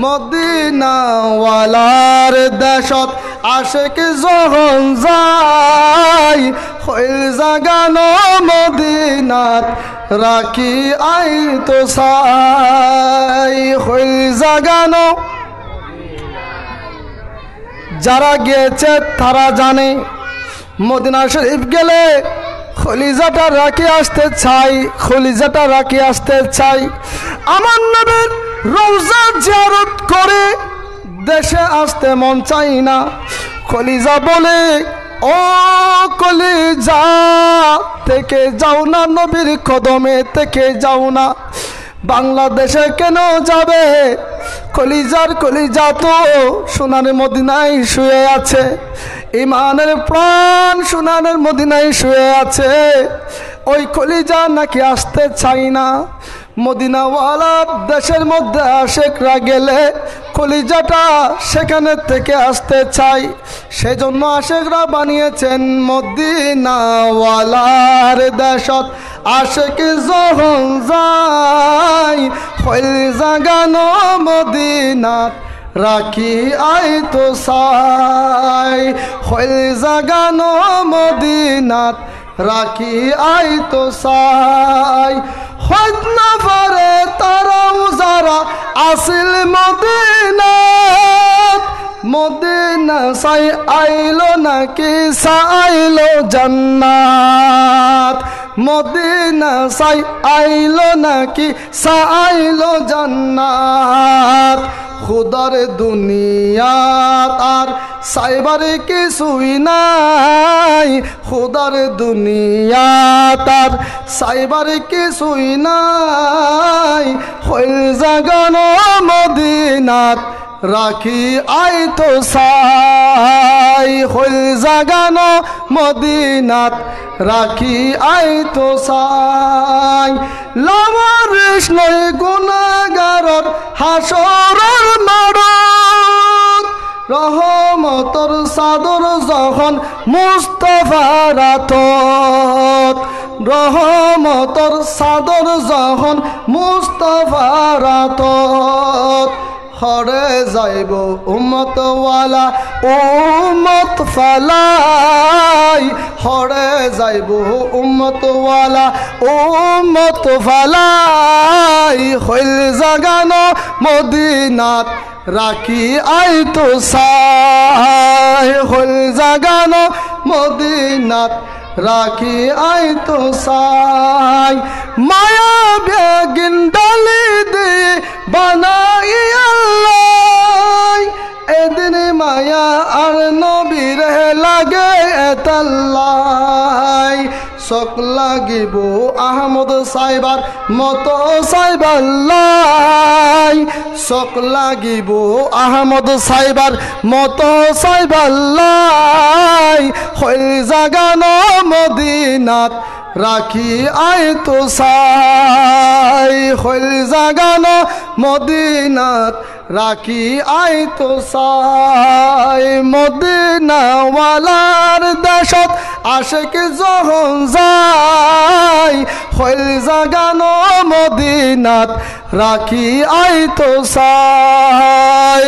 মদিনাওয়ালার দেশত আশেক যখন যায় হইল জাগানো মদিনাত রাখি আই তো সাই হইল জাগানো। যারা গিয়েছে তারা জানে মদিনা শরীফ গেলে খলিজাটা রাখি আসতে চাই, খলিজাটা রাখি আসতে চাই। আমার নবীর রওজা জিয়ারত করে দেশে আসতে মন চাই না। খলিজা বলে, ও কলিজা থেকে যাও না, নবীর কদমে থেকে যাও না, বাংলাদেশে কেন যাবে? কলিজার কলিজা তো সোনার মদিনায় শুয়ে আছে, ইমানের প্রাণ সোনার মদিনায় শুয়ে আছে। ওই কলিজা নাকি আসতে চাই না। মদিনাওয়ালা দেশের মধ্যে আশেকরা গেলে কলিজাটা সেখানে থেকে আসতে চাই। সেজন্য আশেকরা বানিয়েছেন মদিনাওয়ালার দেশত আশেক যখন যায় হইল জাগানো মদিনাত রাখি আই তো সাই হইল জাগানো মদিনাত রাখি আই তো সাই। হইত না পারে তারাও যারা আসিল মদিনাত, মদিনা সাই আইলো নাকি সাইলো জান্নাত, মদিনা সাই আইলো নাকি সাইলো জান্নাত। খুদার দুনিয়াত আর সাইবার কিছুই নাই, খুদার দুনিয়াত আর সাইবার কিছুই নাই। হইল জাগানো মদিনাত রাখি আই তো সাই হইল জাগানো মদিনাত রাখি আই তো সাই। লামারিস নই গুনাহগারর হাসরের মাঠত, রহমতর চাদর যখন মুস্তাফার হাতত, রহমতর চাদর যখন মুস্তাফার হাতত। হরে যাইব উম্মতওয়ালা উম্মত ফালাই, হরে যাইব উম্মতওয়ালা উম্মত ফালাই। হইল জাগানো মদিনাত রাখি আই তো সাই হইল জাগানো মদিনাত রাখি আই তো সাই। মায়া বেগিন ডালি দে বানাই আল্লাহ, এদিন মায়া আর নবীর লাগে এতাল্লাই। শোক লাগিব আহমদ সাইবার মতো সাইবাল্লাই, শোক লাগিব আহমদ সাইবার মতো সাইবাল্লাই। হইল জাগানো মদিনাত রাখি আই তো সাই হইল জাগানো মদিনাত রাখি আই তো সাই। মদিনাওয়ালার দেশত আশেক যখন যায় হইল জাগানো মদিনাত রাখি আই তো সাই।